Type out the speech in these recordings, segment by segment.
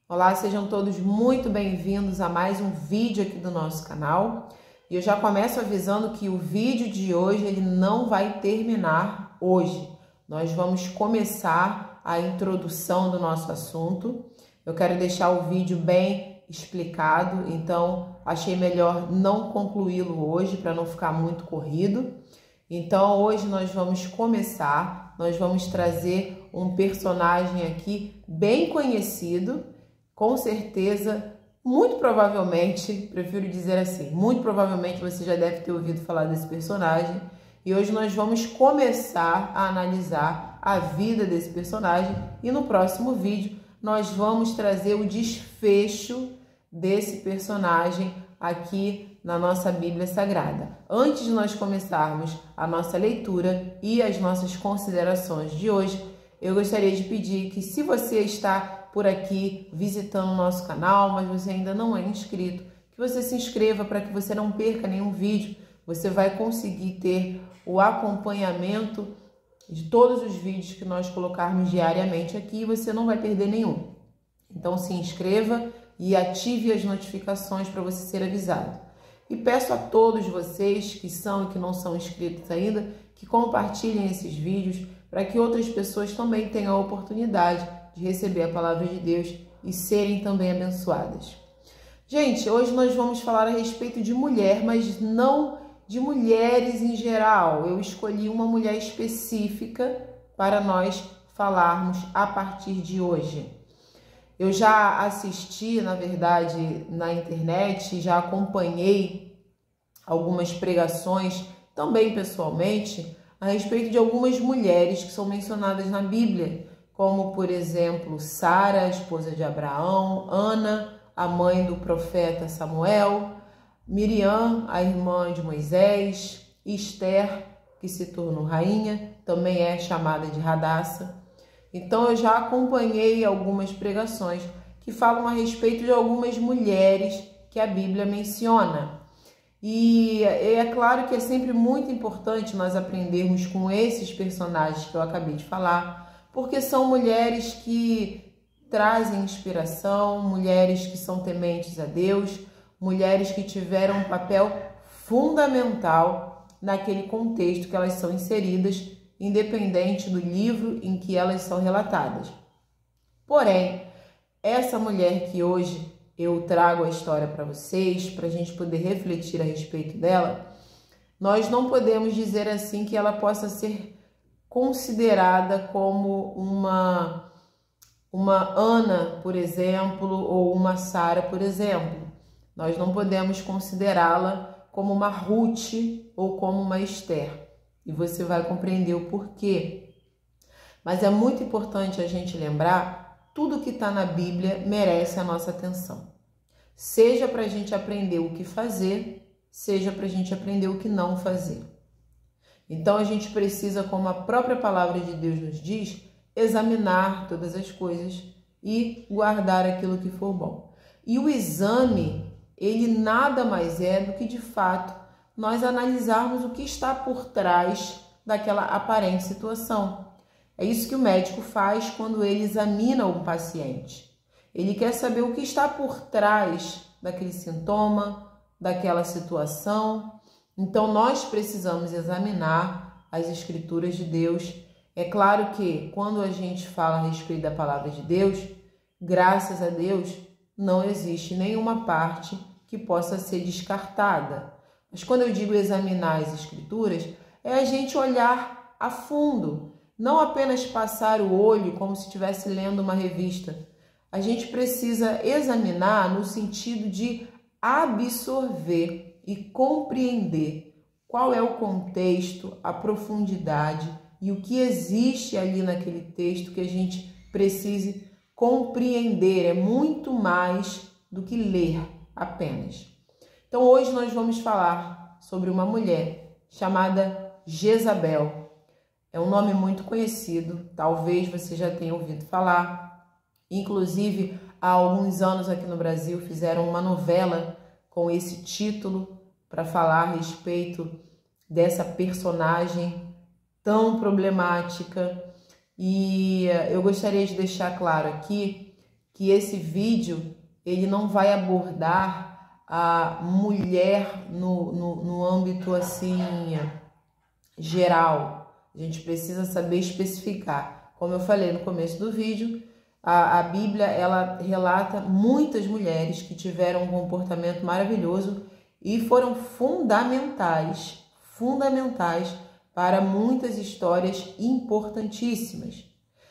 Olá, sejam todos muito bem-vindos a mais um vídeo aqui do nosso canal. E eu já começo avisando que o vídeo de hoje ele não vai terminar hoje. Nós vamos começar a introdução do nosso assunto. Eu quero deixar o vídeo bem explicado, então achei melhor não concluí-lo hoje para não ficar muito corrido. Então hoje nós vamos começar, nós vamos trazer um personagem aqui bem conhecido. Com certeza, muito provavelmente, prefiro dizer assim, muito provavelmente você já deve ter ouvido falar desse personagem. E hoje nós vamos começar a analisar a vida desse personagem. E no próximo vídeo nós vamos trazer o desfecho desse personagem aqui na nossa Bíblia Sagrada. Antes de nós começarmos a nossa leitura e as nossas considerações de hoje, eu gostaria de pedir que, se você está por aqui visitando o nosso canal, mas você ainda não é inscrito, que você se inscreva para que você não perca nenhum vídeo. Você vai conseguir ter o acompanhamento de todos os vídeos que nós colocarmos diariamente aqui e você não vai perder nenhum. Então se inscreva e ative as notificações para você ser avisado. E peço a todos vocês que são e que não são inscritos ainda, que compartilhem esses vídeos para que outras pessoas também tenham a oportunidade de receber a palavra de Deus e serem também abençoadas. Gente, hoje nós vamos falar a respeito de mulher, mas não de mulheres em geral. Eu escolhi uma mulher específica para nós falarmos a partir de hoje. Eu já assisti, na verdade, na internet, já acompanhei algumas pregações, também pessoalmente, a respeito de algumas mulheres que são mencionadas na Bíblia, como, por exemplo, Sara, a esposa de Abraão, Ana, a mãe do profeta Samuel, Miriam, a irmã de Moisés, Esther, que se tornou rainha, também é chamada de Radassa. Então, eu já acompanhei algumas pregações que falam a respeito de algumas mulheres que a Bíblia menciona. E é claro que é sempre muito importante nós aprendermos com esses personagens que eu acabei de falar, porque são mulheres que trazem inspiração, mulheres que são tementes a Deus, mulheres que tiveram um papel fundamental naquele contexto que elas são inseridas, independente do livro em que elas são relatadas. Porém, essa mulher que hoje eu trago a história para vocês, para a gente poder refletir a respeito dela, nós não podemos dizer assim que ela possa ser considerada como uma Ana, por exemplo, ou uma Sara, por exemplo. Nós não podemos considerá-la como uma Ruth ou como uma Esther. E você vai compreender o porquê. Mas é muito importante a gente lembrar, tudo que está na Bíblia merece a nossa atenção. Seja para a gente aprender o que fazer, seja para a gente aprender o que não fazer. Então a gente precisa, como a própria palavra de Deus nos diz, examinar todas as coisas e guardar aquilo que for bom. E o exame, ele nada mais é do que, de fato, nós analisarmos o que está por trás daquela aparente situação. É isso que o médico faz quando ele examina um paciente. Ele quer saber o que está por trás daquele sintoma, daquela situação. Então, nós precisamos examinar as Escrituras de Deus. É claro que, quando a gente fala a respeito da palavra de Deus, graças a Deus, não existe nenhuma parte que possa ser descartada. Mas quando eu digo examinar as Escrituras, é a gente olhar a fundo, não apenas passar o olho como se estivesse lendo uma revista. A gente precisa examinar no sentido de absorver e compreender qual é o contexto, a profundidade e o que existe ali naquele texto que a gente precise compreender. É muito mais do que ler apenas. Então hoje nós vamos falar sobre uma mulher chamada Jezabel. É um nome muito conhecido, talvez você já tenha ouvido falar. Inclusive, há alguns anos aqui no Brasil fizeram uma novela com esse título para falar a respeito dessa personagem tão problemática. E eu gostaria de deixar claro aqui que esse vídeo ele não vai abordar a mulher no âmbito assim geral. A gente precisa saber especificar. Como eu falei no começo do vídeo, a Bíblia ela relata muitas mulheres que tiveram um comportamento maravilhoso e foram fundamentais para muitas histórias importantíssimas.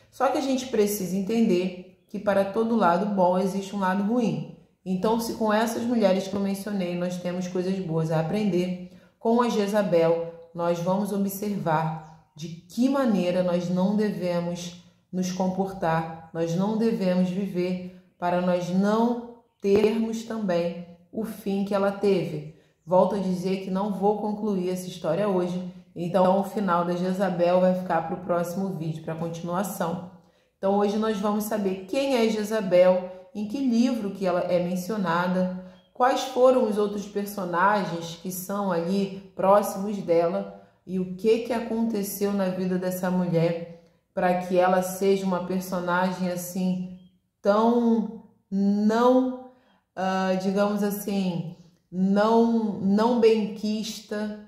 Só que a gente precisa entender que para todo lado bom existe um lado ruim. Então, se com essas mulheres que eu mencionei nós temos coisas boas a aprender, com a Jezabel nós vamos observar de que maneira nós não devemos nos comportar, nós não devemos viver para nós não termos também o fim que ela teve. Volto a dizer que não vou concluir essa história hoje, então o final da Jezabel vai ficar para o próximo vídeo, para a continuação. Então hoje nós vamos saber quem é Jezabel, em que livro que ela é mencionada, quais foram os outros personagens que são ali próximos dela e o que aconteceu na vida dessa mulher para que ela seja uma personagem assim tão digamos assim, não benquista,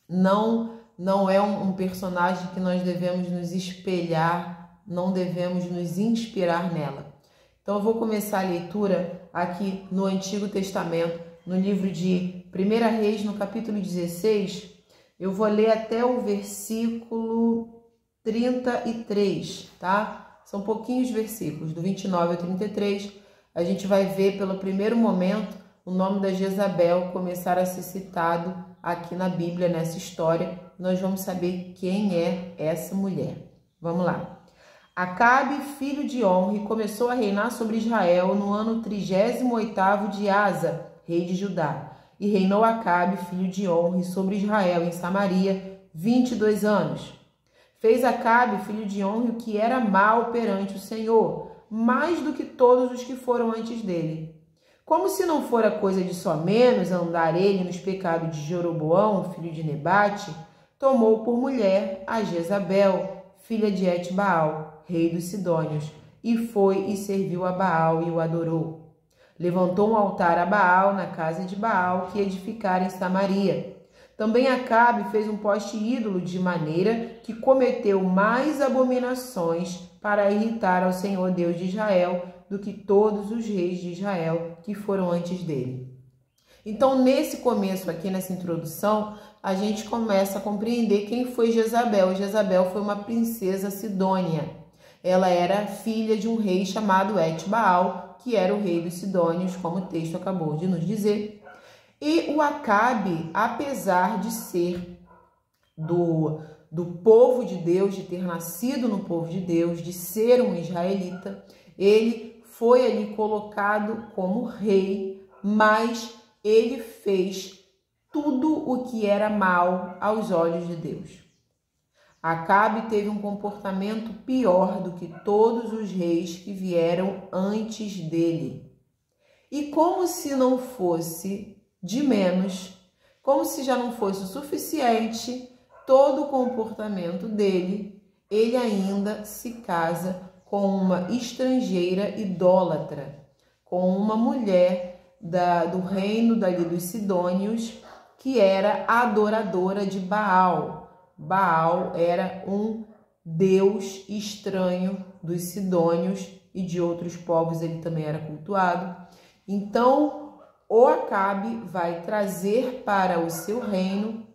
não é um personagem que nós devemos nos espelhar, não devemos nos inspirar nela. Então eu vou começar a leitura aqui no Antigo Testamento, no livro de 1 Reis, no capítulo 16, eu vou ler até o versículo 33, tá? São pouquinhos versículos, do 29 ao 33, a gente vai ver pelo primeiro momento o nome da Jezabel começar a ser citado aqui na Bíblia, nessa história. Nós vamos saber quem é essa mulher. Vamos lá. Acabe, filho de Omri, começou a reinar sobre Israel no ano 38º de Asa, rei de Judá. E reinou Acabe, filho de Omri, sobre Israel em Samaria 22 anos. Fez Acabe, filho de Omri, o que era mal perante o Senhor, mais do que todos os que foram antes dele. Como se não fora coisa de só menos andar ele nos pecados de Jeroboão, filho de Nebate, tomou por mulher a Jezabel, filha de Etbaal, rei dos Sidônios, e foi e serviu a Baal e o adorou. Levantou um altar a Baal na casa de Baal, que edificara em Samaria. Também Acabe fez um poste ídolo, de maneira que cometeu mais abominações para irritar ao Senhor Deus de Israel do que todos os reis de Israel que foram antes dele. Então, nesse começo aqui, nessa introdução, a gente começa a compreender quem foi Jezabel. Jezabel foi uma princesa sidônia. Ela era filha de um rei chamado Etbaal, que era o rei dos Sidônios, como o texto acabou de nos dizer. E o Acabe, apesar de ser do povo de Deus, de ter nascido no povo de Deus, de ser um israelita, ele foi ali colocado como rei, mas ele fez tudo o que era mal aos olhos de Deus. Acabe teve um comportamento pior do que todos os reis que vieram antes dele. E como se não fosse de menos, como se já não fosse o suficiente todo o comportamento dele, ele ainda se casa com uma estrangeira idólatra, com uma mulher do reino dali dos Sidônios, que era adoradora de Baal. Baal era um deus estranho dos Sidônios e de outros povos, ele também era cultuado. Então, o Acabe vai trazer para o seu reino,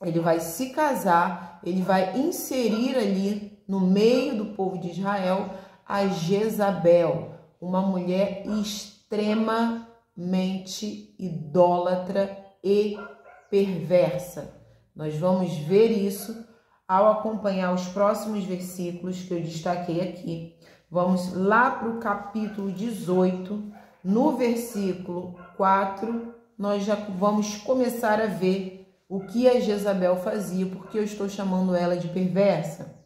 ele vai se casar, ele vai inserir ali no meio do povo de Israel a Jezabel, uma mulher extremamente idólatra e perversa. Nós vamos ver isso ao acompanhar os próximos versículos que eu destaquei aqui. Vamos lá para o capítulo 18, no versículo 4, nós já vamos começar a ver o que a Jezabel fazia, porque eu estou chamando ela de perversa.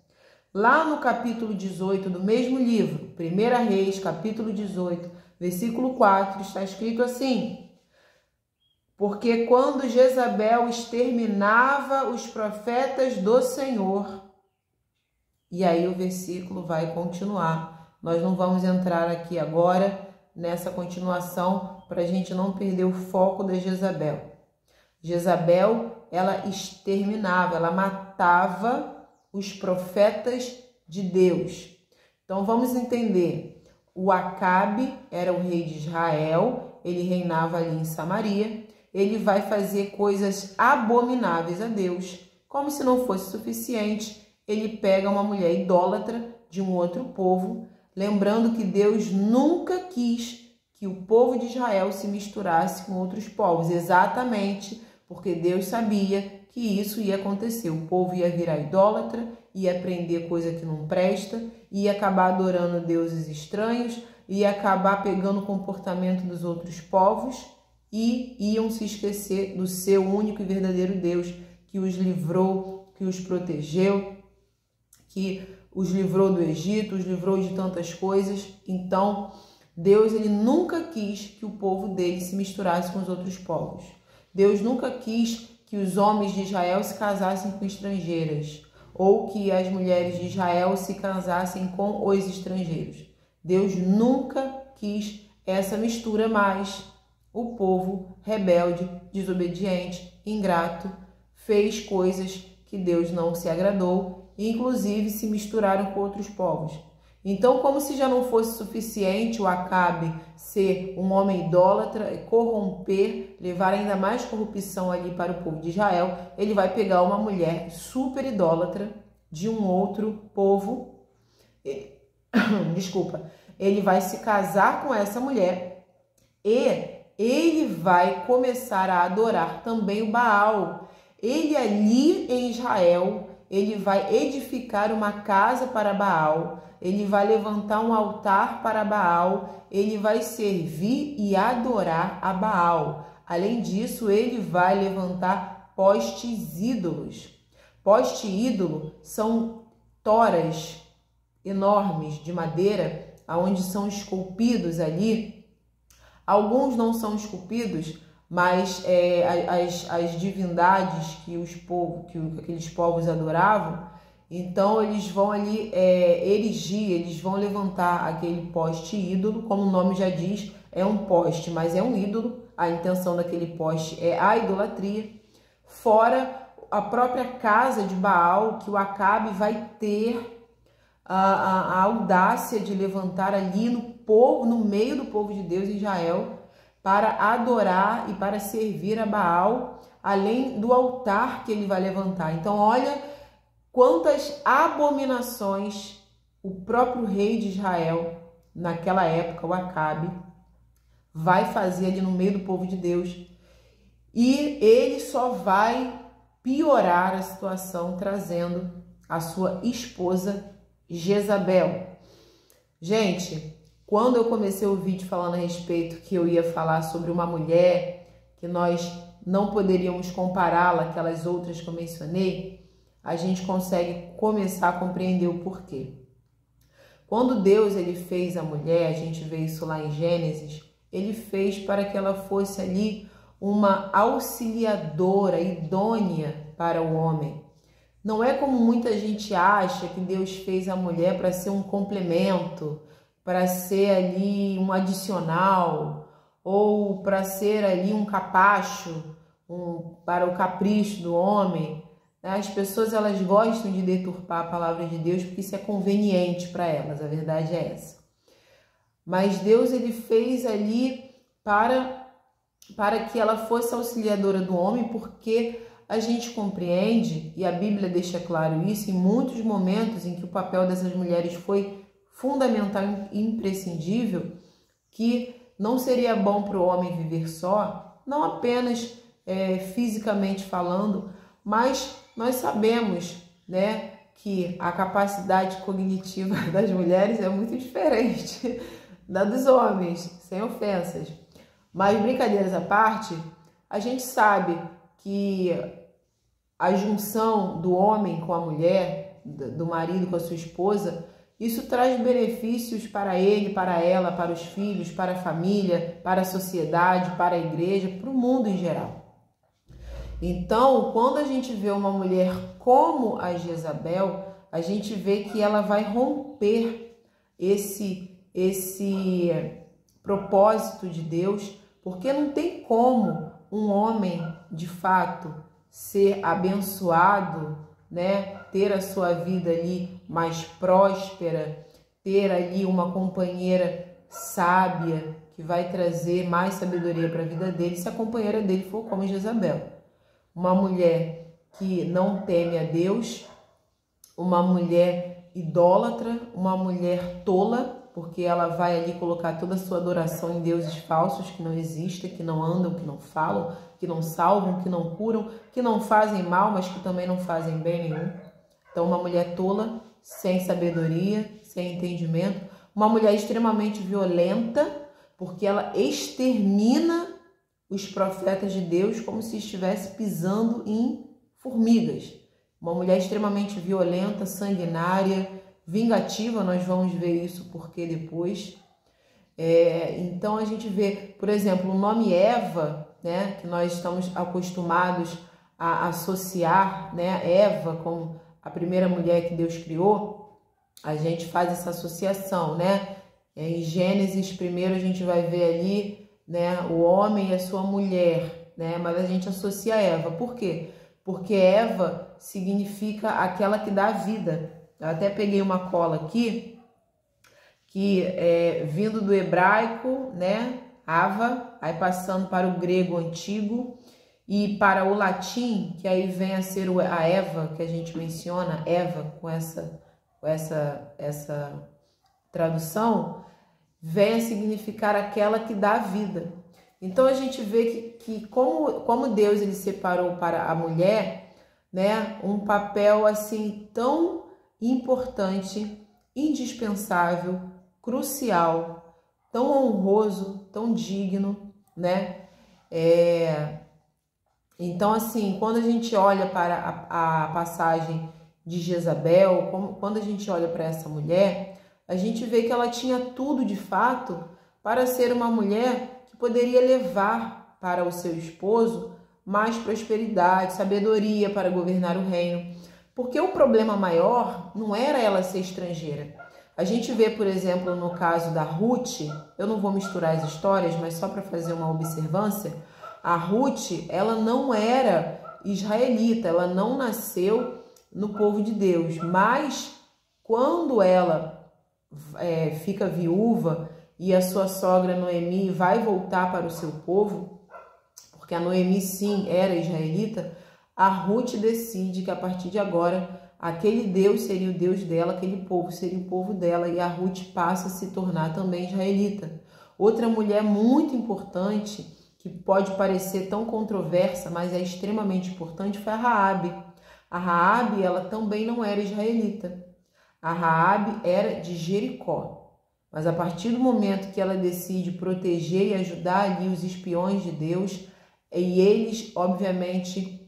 Lá no capítulo 18 do mesmo livro, 1 Reis, capítulo 18, versículo 4, está escrito assim: porque quando Jezabel exterminava os profetas do Senhor, e aí o versículo vai continuar, Nós não vamos entrar aqui agora nessa continuação para a gente não perder o foco da Jezabel. Jezabel, ela exterminava, ela matava os profetas de Deus. Então vamos entender, o Acabe era o rei de Israel, ele reinava ali em Samaria, ele vai fazer coisas abomináveis a Deus. Como se não fosse suficiente, ele pega uma mulher idólatra de um outro povo, lembrando que Deus nunca quis que o povo de Israel se misturasse com outros povos, exatamente porque Deus sabia que isso ia acontecer. O povo ia virar idólatra, ia aprender coisa que não presta, ia acabar adorando deuses estranhos, ia acabar pegando o comportamento dos outros povos e iam se esquecer do seu único e verdadeiro Deus, que os livrou, que os protegeu, que os livrou do Egito, os livrou de tantas coisas. Então, Deus, ele nunca quis que o povo dele se misturasse com os outros povos. Deus nunca quis que os homens de Israel se casassem com estrangeiras, ou que as mulheres de Israel se casassem com os estrangeiros. Deus nunca quis essa mistura, mas o povo rebelde, desobediente, ingrato, fez coisas que Deus não se agradou, e inclusive se misturaram com outros povos. Então, como se já não fosse suficiente o Acabe ser um homem idólatra, corromper, levar ainda mais corrupção ali para o povo de Israel, ele vai pegar uma mulher super idólatra de um outro povo, ele vai se casar com essa mulher e ele vai começar a adorar também o Baal. Ele ali em Israel, ele vai edificar uma casa para Baal, ele vai levantar um altar para Baal, ele vai servir e adorar a Baal. Além disso, ele vai levantar postes ídolos. Poste ídolo são toras enormes de madeira, onde são esculpidos ali. Alguns não são esculpidos, mas as divindades que aqueles povos adoravam, então eles vão ali erigir, eles vão levantar aquele poste ídolo, como o nome já diz, é um poste, mas é um ídolo, a intenção daquele poste é a idolatria, fora a própria casa de Baal, que o Acabe vai ter a audácia de levantar ali no meio do povo de Deus, Israel, para adorar e para servir a Baal, além do altar que ele vai levantar. Então, olha quantas abominações o próprio rei de Israel, naquela época, o Acabe, vai fazer ali no meio do povo de Deus. E ele só vai piorar a situação, trazendo a sua esposa Jezabel. Gente, quando eu comecei o vídeo falando a respeito que eu ia falar sobre uma mulher, que nós não poderíamos compará-la àquelas outras que eu mencionei, a gente consegue começar a compreender o porquê. Quando Deus ele fez a mulher, a gente vê isso lá em Gênesis, ele fez para que ela fosse ali uma auxiliadora idônea para o homem. Não é como muita gente acha que Deus fez a mulher para ser um complemento, para ser ali um adicional, ou para ser ali um capacho, para o capricho do homem. As pessoas elas gostam de deturpar a palavra de Deus porque isso é conveniente para elas, a verdade é essa. Mas Deus ele fez ali para que ela fosse auxiliadora do homem, porque a gente compreende, e a Bíblia deixa claro isso, em muitos momentos em que o papel dessas mulheres foi fundamental e imprescindível, que não seria bom para o homem viver só, não apenas fisicamente falando, mas nós sabemos, né, que a capacidade cognitiva das mulheres é muito diferente da dos homens, sem ofensas. Mas brincadeiras à parte, a gente sabe que a junção do homem com a mulher, do marido com a sua esposa, isso traz benefícios para ele, para ela, para os filhos, para a família, para a sociedade, para a igreja, para o mundo em geral. Então, quando a gente vê uma mulher como a Jezabel, a gente vê que ela vai romper esse propósito de Deus, porque não tem como um homem de fato ser abençoado, né? Ter a sua vida ali mais próspera, ter ali uma companheira sábia que vai trazer mais sabedoria para a vida dele, se a companheira dele for como Jezabel. Uma mulher que não teme a Deus, uma mulher idólatra, uma mulher tola, porque ela vai ali colocar toda a sua adoração em deuses falsos que não existem, que não andam, que não falam, que não salvam, que não curam, que não fazem mal, mas que também não fazem bem nenhum. Então, uma mulher tola, sem sabedoria, sem entendimento, uma mulher extremamente violenta, porque ela extermina os profetas de Deus como se estivesse pisando em formigas. Uma mulher extremamente violenta, sanguinária, vingativa, nós vamos ver isso porque depois. Então a gente vê, por exemplo, o nome Eva, né, que nós estamos acostumados a associar, né, Eva como a primeira mulher que Deus criou, a gente faz essa associação, né? Em Gênesis, primeiro a gente vai ver ali, né, o homem e a sua mulher, né? Mas a gente associa a Eva. Por quê? Porque Eva significa aquela que dá vida. Eu até peguei uma cola aqui, que é vindo do hebraico, né, Ava, aí passando para o grego antigo e para o latim, que aí vem a ser a Eva, que a gente menciona, Eva, com essa tradução, vem a significar aquela que dá vida. Então a gente vê que como Deus ele separou para a mulher, né, um papel assim tão importante, indispensável, crucial, tão honroso, tão digno, né? Então, assim, quando a gente olha para a passagem de Jezabel, quando a gente olha para essa mulher, a gente vê que ela tinha tudo de fato para ser uma mulher que poderia levar para o seu esposo mais prosperidade, sabedoria para governar o reino. Porque o problema maior não era ela ser estrangeira. A gente vê, por exemplo, no caso da Ruth, eu não vou misturar as histórias, mas só para fazer uma observância, a Ruth, ela não era israelita, ela não nasceu no povo de Deus, mas quando ela fica viúva e a sua sogra Noemi vai voltar para o seu povo, porque a Noemi sim era israelita, a Ruth decide que a partir de agora aquele Deus seria o Deus dela, aquele povo seria o povo dela, e a Ruth passa a se tornar também israelita. Outra mulher muito importante, que pode parecer tão controversa, mas é extremamente importante, foi a Raabe. A Raabe, ela também não era israelita. A Raabe era de Jericó. Mas a partir do momento que ela decide proteger e ajudar ali os espiões de Deus, e eles, obviamente,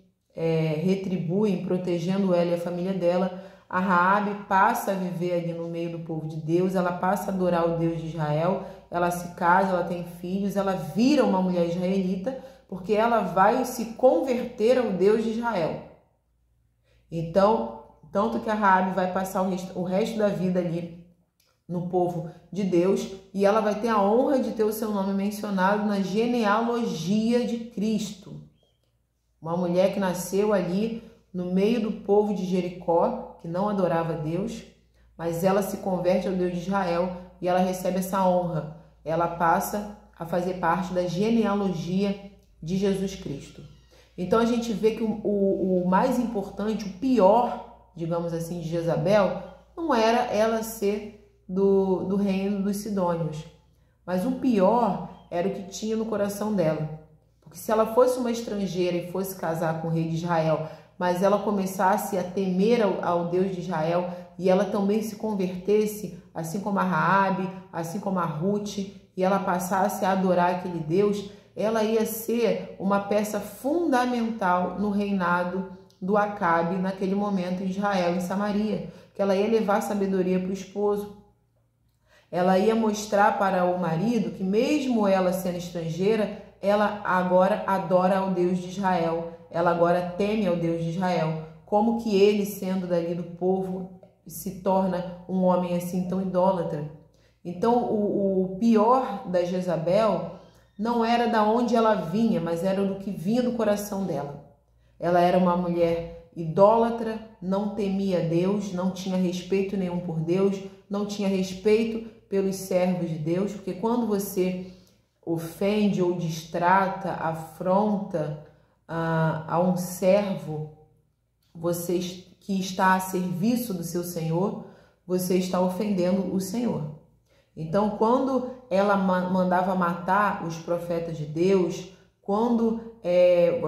retribuem, protegendo ela e a família dela, a Raabe passa a viver ali no meio do povo de Deus, ela passa a adorar o Deus de Israel, ela se casa, ela tem filhos, ela vira uma mulher israelita, porque ela vai se converter ao Deus de Israel. Então, tanto que a Raabe vai passar o resto da vida ali no povo de Deus, e ela vai ter a honra de ter o seu nome mencionado na genealogia de Cristo. Uma mulher que nasceu ali no meio do povo de Jericó, que não adorava Deus, mas ela se converte ao Deus de Israel e ela recebe essa honra. Ela passa a fazer parte da genealogia de Jesus Cristo. Então a gente vê que o mais importante, o pior, digamos assim, de Jezabel, não era ela ser do reino dos Sidônios, mas o pior era o que tinha no coração dela. Porque se ela fosse uma estrangeira e fosse casar com o rei de Israel, mas ela começasse a temer ao Deus de Israel e ela também se convertesse, assim como a Raabe, assim como a Ruth, e ela passasse a adorar aquele Deus, ela ia ser uma peça fundamental no reinado do Acabe naquele momento em Israel, em Samaria, que ela ia levar sabedoria para o esposo. Ela ia mostrar para o marido que mesmo ela sendo estrangeira, ela agora adora ao Deus de Israel, ela agora teme ao Deus de Israel. Como que ele, sendo dali do povo, se torna um homem assim tão idólatra? Então, o pior da Jezabel não era da onde ela vinha, mas era do que vinha do coração dela. Ela era uma mulher idólatra, não temia Deus, não tinha respeito nenhum por Deus, não tinha respeito pelos servos de Deus, porque quando você ofende ou distrata, afronta a um servo, você que está a serviço do seu Senhor, você está ofendendo o Senhor. Então, quando ela mandava matar os profetas de Deus, quando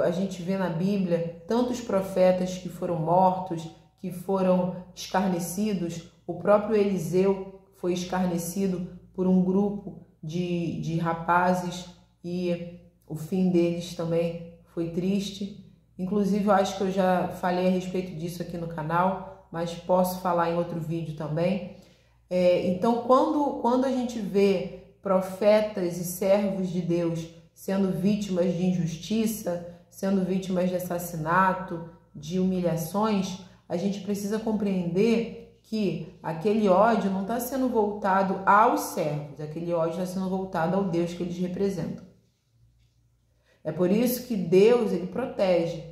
a gente vê na Bíblia tantos profetas que foram mortos, que foram escarnecidos, o próprio Eliseu foi escarnecido por um grupo de rapazes e o fim deles também foi triste. Inclusive, eu acho que eu já falei a respeito disso aqui no canal, mas posso falar em outro vídeo também. Então, quando a gente vê profetas e servos de Deus sendo vítimas de injustiça, sendo vítimas de assassinato, de humilhações, a gente precisa compreender que aquele ódio não está sendo voltado aos servos, aquele ódio está sendo voltado ao Deus que eles representam. É por isso que Deus, ele protege.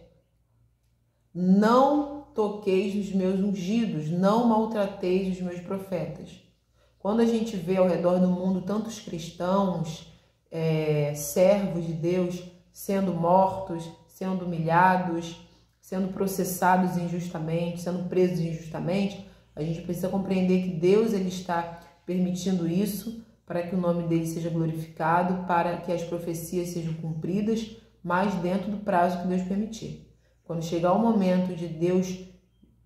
Não toqueis nos meus ungidos, não maltrateis os meus profetas. Quando a gente vê ao redor do mundo tantos cristãos, servos de Deus, sendo mortos, sendo humilhados, sendo processados injustamente, sendo presos injustamente, a gente precisa compreender que Deus ele está permitindo isso para que o nome dele seja glorificado, para que as profecias sejam cumpridas, mas dentro do prazo que Deus permitir. Quando chegar o momento de Deus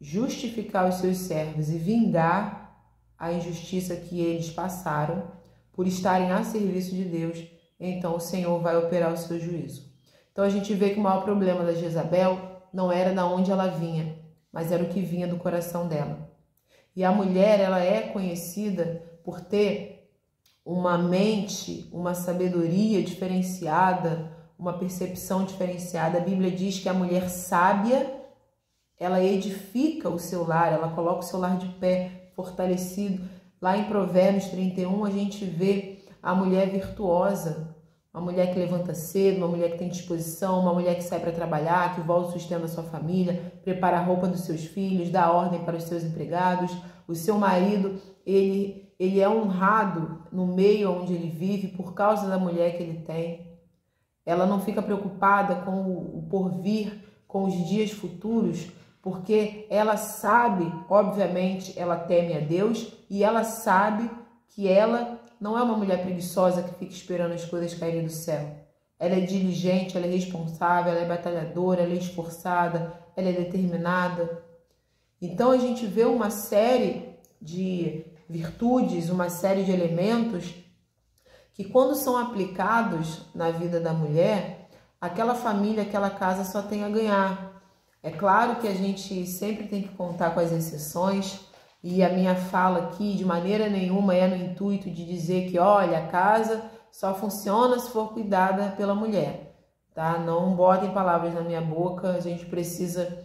justificar os seus servos e vingar a injustiça que eles passaram por estarem a serviço de Deus, então o Senhor vai operar o seu juízo. Então a gente vê que o maior problema da Jezabel não era da onde ela vinha, mas era o que vinha do coração dela. E a mulher, ela é conhecida por ter uma mente, uma sabedoria diferenciada, uma percepção diferenciada. A Bíblia diz que a mulher sábia, ela edifica o seu lar, ela coloca o seu lar de pé, fortalecido. Lá em Provérbios 31, a gente vê a mulher virtuosa, uma mulher que levanta cedo, uma mulher que tem disposição, uma mulher que sai para trabalhar, que volta o sustento da sua família, prepara a roupa dos seus filhos, dá ordem para os seus empregados. O seu marido, ele é honrado no meio onde ele vive por causa da mulher que ele tem. Ela não fica preocupada com o porvir, com os dias futuros, porque ela sabe, obviamente, ela teme a Deus e ela sabe que ela não é uma mulher preguiçosa que fica esperando as coisas caírem do céu. Ela é diligente, ela é responsável, ela é batalhadora, ela é esforçada, ela é determinada. Então a gente vê uma série de virtudes, uma série de elementos que quando são aplicados na vida da mulher, aquela família, aquela casa só tem a ganhar. É claro que a gente sempre tem que contar com as exceções, e a minha fala aqui de maneira nenhuma é no intuito de dizer que, olha, a casa só funciona se for cuidada pela mulher, tá? Não botem palavras na minha boca, a gente precisa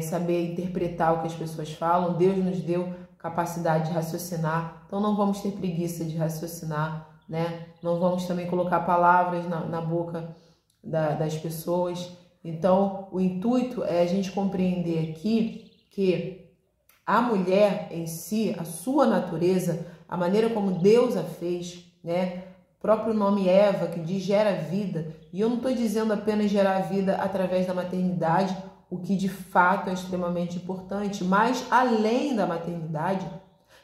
saber interpretar o que as pessoas falam. Deus nos deu capacidade de raciocinar, então não vamos ter preguiça de raciocinar, né? Não vamos também colocar palavras na boca das pessoas. Então, o intuito é a gente compreender aqui que a mulher em si, a sua natureza, a maneira como Deus a fez, né? O próprio nome Eva, que diz gera vida. E eu não estou dizendo apenas gerar vida através da maternidade, o que de fato é extremamente importante, mas além da maternidade,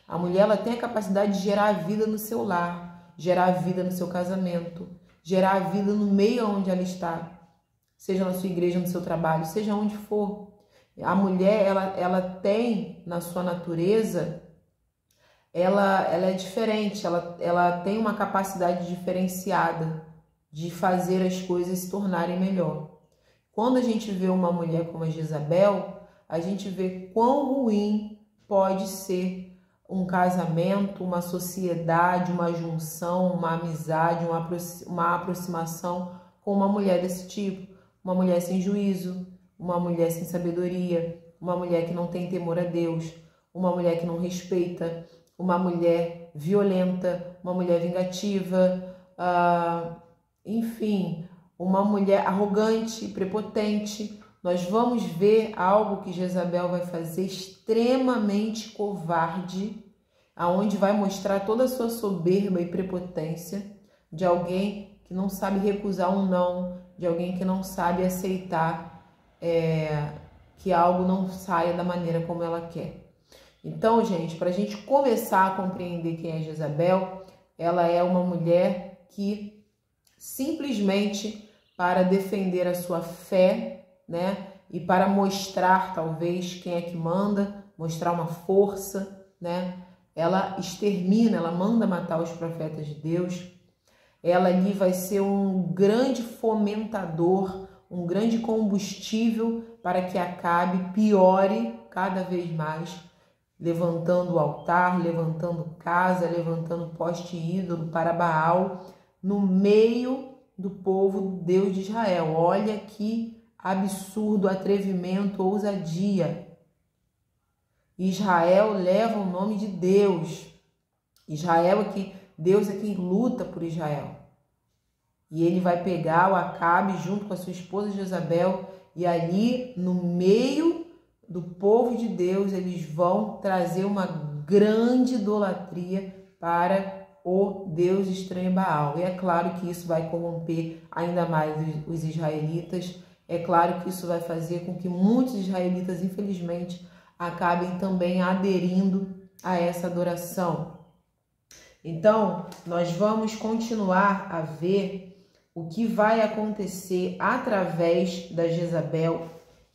a mulher ela tem a capacidade de gerar vida no seu lar, gerar vida no seu casamento, gerar vida no meio onde ela está, seja na sua igreja, no seu trabalho, seja onde for. A mulher, ela tem na sua natureza, ela é diferente, ela tem uma capacidade diferenciada de fazer as coisas se tornarem melhor. Quando a gente vê uma mulher como a Jezabel, a gente vê quão ruim pode ser um casamento, uma sociedade, uma junção, uma amizade, uma aproximação com uma mulher desse tipo. Uma mulher sem juízo, uma mulher sem sabedoria, uma mulher que não tem temor a Deus, uma mulher que não respeita, uma mulher violenta, uma mulher vingativa, enfim, uma mulher arrogante, prepotente. Nós vamos ver algo que Jezabel vai fazer extremamente covarde, aonde vai mostrar toda a sua soberba e prepotência de alguém que não sabe recusar um não, de alguém que não sabe aceitar que algo não saia da maneira como ela quer. Então, gente, para a gente começar a compreender quem é Jezabel, ela é uma mulher que simplesmente para defender a sua fé, né, e para mostrar talvez quem é que manda, mostrar uma força, né, ela extermina, ela manda matar os profetas de Deus. Ela ali vai ser um grande fomentador, um grande combustível para que Acabe piore cada vez mais, levantando o altar, levantando casa, levantando poste ídolo para Baal no meio do povo Deus de Israel. Olha que absurdo, atrevimento, ousadia. Israel leva o nome de Deus. Deus é quem luta por Israel. E ele vai pegar o Acabe junto com a sua esposa Jezabel, e ali no meio do povo de Deus eles vão trazer uma grande idolatria para o Deus estranho Baal. E é claro que isso vai corromper ainda mais os israelitas. É claro que isso vai fazer com que muitos israelitas, infelizmente, acabem também aderindo a essa adoração. Então, nós vamos continuar a ver o que vai acontecer através da Jezabel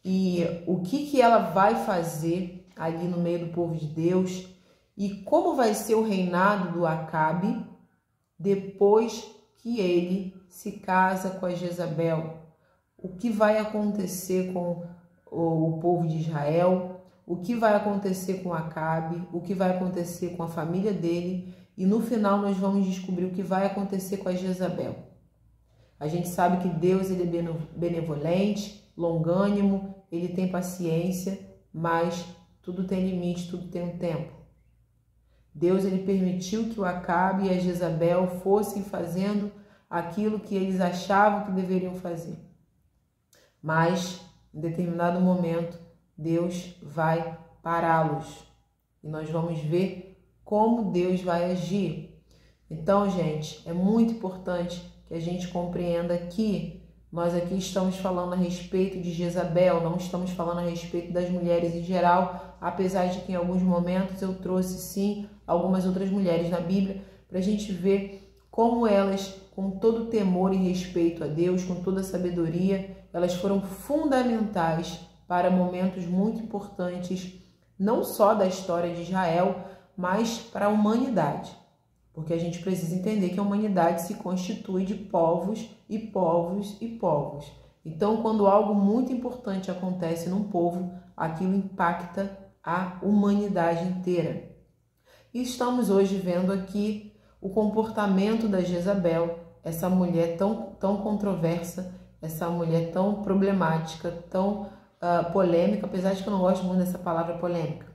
e o que ela vai fazer ali no meio do povo de Deus e como vai ser o reinado do Acabe depois que ele se casa com a Jezabel. O que vai acontecer com o povo de Israel, o que vai acontecer com Acabe, o que vai acontecer com a família dele, e no final nós vamos descobrir o que vai acontecer com a Jezabel. A gente sabe que Deus ele é benevolente, longânimo, ele tem paciência, mas tudo tem limite, tudo tem um tempo. Deus ele permitiu que o Acabe e a Jezabel fossem fazendo aquilo que eles achavam que deveriam fazer. Mas, em determinado momento, Deus vai pará-los. E nós vamos ver como Deus vai agir. Então, gente, é muito importante que a gente compreenda que nós aqui estamos falando a respeito de Jezabel, não estamos falando a respeito das mulheres em geral, apesar de que em alguns momentos eu trouxe sim algumas outras mulheres na Bíblia, para a gente ver como elas, com todo temor e respeito a Deus, com toda a sabedoria, elas foram fundamentais para momentos muito importantes, não só da história de Israel, mas para a humanidade. Porque a gente precisa entender que a humanidade se constitui de povos e povos e povos. Então, quando algo muito importante acontece num povo, aquilo impacta a humanidade inteira. E estamos hoje vendo aqui o comportamento da Jezabel, essa mulher tão controversa, essa mulher tão problemática, tão polêmica, apesar de que eu não gosto muito dessa palavra polêmica.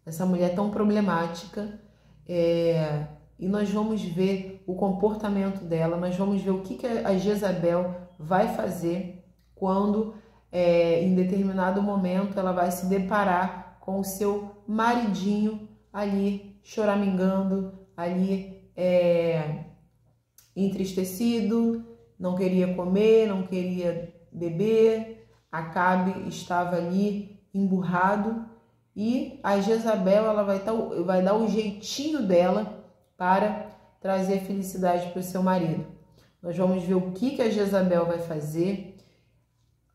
Essa mulher tão problemática, e nós vamos ver o comportamento dela, nós vamos ver o que a Jezabel vai fazer quando, em determinado momento, ela vai se deparar com o seu maridinho ali choramingando, ali entristecido, não queria comer, não queria beber. Acabe estava ali emburrado e a Jezabel ela vai dar o jeitinho dela para trazer felicidade para o seu marido. Nós vamos ver o que a Jezabel vai fazer,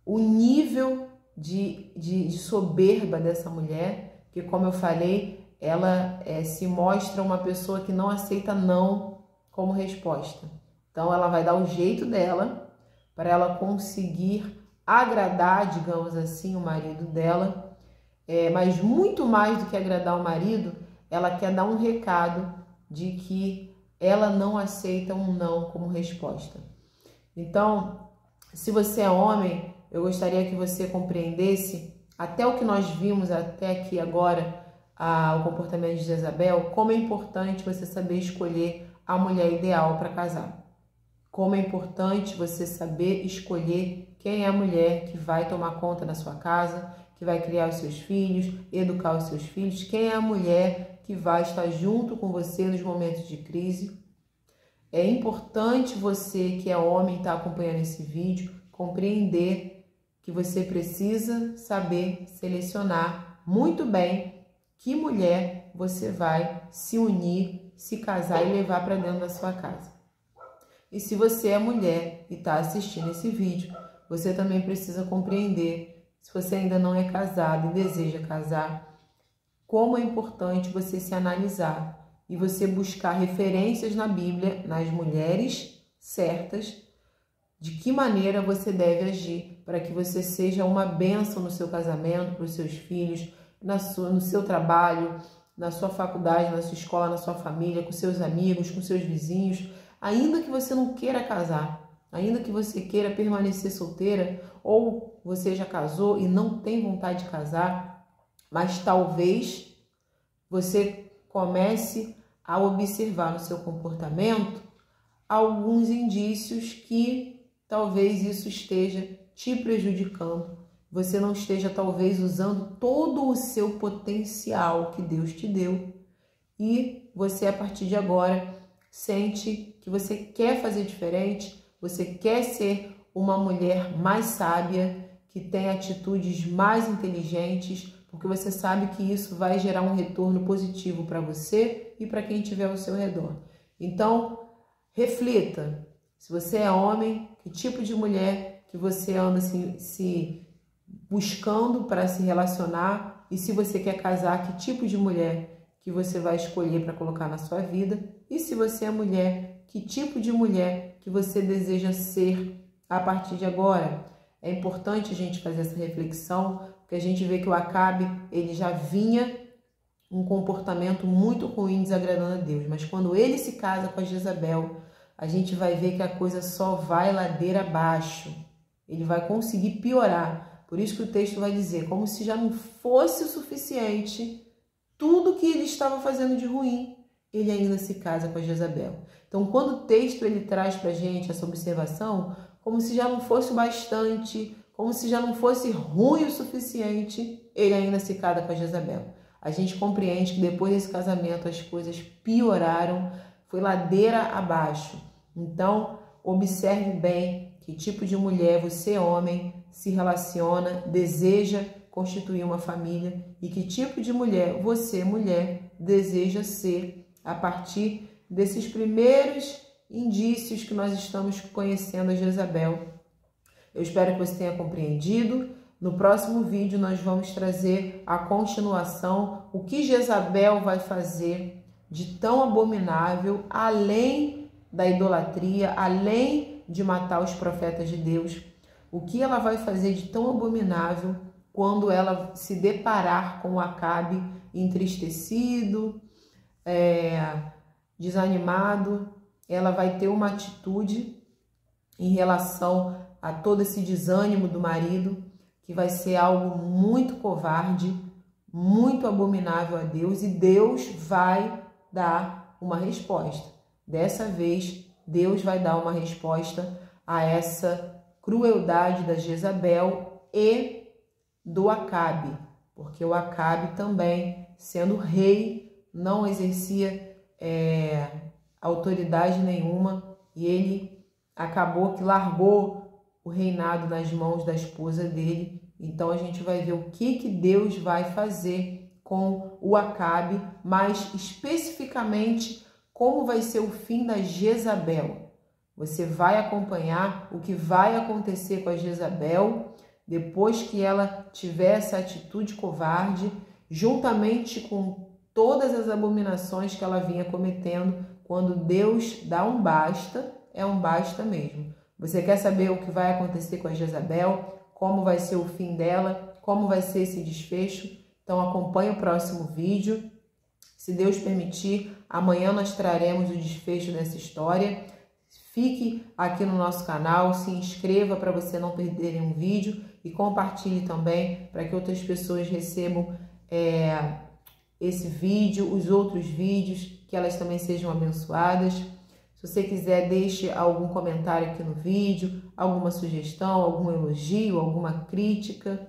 o nível de soberba dessa mulher, que, como eu falei, ela se mostra uma pessoa que não aceita não como resposta. Então, ela vai dar o jeito dela para ela conseguir agradar, digamos assim, o marido dela, mas muito mais do que agradar o marido, ela quer dar um recado de que ela não aceita um não como resposta. Então, se você é homem, eu gostaria que você compreendesse até o que nós vimos até aqui agora, o comportamento de Jezabel, como é importante você saber escolher a mulher ideal para casar. Como é importante você saber escolher quem é a mulher que vai tomar conta da sua casa, que vai criar os seus filhos, educar os seus filhos, quem é a mulher que vai estar junto com você nos momentos de crise. É importante você, que é homem, estar acompanhando esse vídeo, compreender que você precisa saber selecionar muito bem que mulher você vai se unir, se casar e levar para dentro da sua casa. E se você é mulher e está assistindo esse vídeo, você também precisa compreender, se você ainda não é casado e deseja casar, como é importante você se analisar e você buscar referências na Bíblia, nas mulheres certas, de que maneira você deve agir para que você seja uma bênção no seu casamento, para os seus filhos, no seu trabalho, na sua faculdade, na sua escola, na sua família, com seus amigos, com seus vizinhos. Ainda que você não queira casar, ainda que você queira permanecer solteira, ou você já casou e não tem vontade de casar, mas talvez você comece a observar no seu comportamento alguns indícios que talvez isso esteja te prejudicando. Você não esteja talvez usando todo o seu potencial que Deus te deu e você a partir de agora sente que você quer fazer diferente, você quer ser uma mulher mais sábia, que tem atitudes mais inteligentes, porque você sabe que isso vai gerar um retorno positivo para você e para quem estiver ao seu redor. Então, reflita, se você é homem, que tipo de mulher que você anda se buscando para se relacionar, e se você quer casar, que tipo de mulher que você vai escolher para colocar na sua vida, e se você é mulher, que tipo de mulher que você deseja ser a partir de agora. É importante a gente fazer essa reflexão, porque a gente vê que o Acabe, ele já vinha um comportamento muito ruim, desagradando a Deus, mas quando ele se casa com a Jezabel, a gente vai ver que a coisa só vai ladeira abaixo, ele vai conseguir piorar. Por isso que o texto vai dizer, como se já não fosse o suficiente tudo que ele estava fazendo de ruim, ele ainda se casa com a Jezabel. Então, quando o texto ele traz para a gente essa observação, como se já não fosse o bastante, como se já não fosse ruim o suficiente, ele ainda se casa com a Jezabel. A gente compreende que depois desse casamento as coisas pioraram, foi ladeira abaixo. Então, observe bem que tipo de mulher você, homem, se relaciona, deseja constituir uma família e que tipo de mulher você, mulher, deseja ser a partir desses primeiros indícios que nós estamos conhecendo a Jezabel. Eu espero que você tenha compreendido. No próximo vídeo nós vamos trazer a continuação, o que Jezabel vai fazer de tão abominável, além da idolatria, além de matar os profetas de Deus, o que ela vai fazer de tão abominável quando ela se deparar com o Acabe entristecido, desanimado. Ela vai ter uma atitude em relação a todo esse desânimo do marido, que vai ser algo muito covarde, muito abominável a Deus, e Deus vai dar uma resposta. Dessa vez, Deus vai dar uma resposta a essa crueldade da Jezabel e do Acabe, porque o Acabe também, sendo rei, não exercia autoridade nenhuma, e ele acabou que largou o reinado nas mãos da esposa dele. Então a gente vai ver o que Deus vai fazer com o Acabe, mas especificamente como vai ser o fim da Jezabel. Você vai acompanhar o que vai acontecer com a Jezabel depois que ela tiver essa atitude covarde, juntamente com todas as abominações que ela vinha cometendo. Quando Deus dá um basta, é um basta mesmo. Você quer saber o que vai acontecer com a Jezabel? Como vai ser o fim dela? Como vai ser esse desfecho? Então acompanhe o próximo vídeo. Se Deus permitir, amanhã nós traremos o desfecho dessa história. Fique aqui no nosso canal, se inscreva para você não perder nenhum vídeo e compartilhe também para que outras pessoas recebam esse vídeo, os outros vídeos, que elas também sejam abençoadas. Se você quiser, deixe algum comentário aqui no vídeo, alguma sugestão, algum elogio, alguma crítica.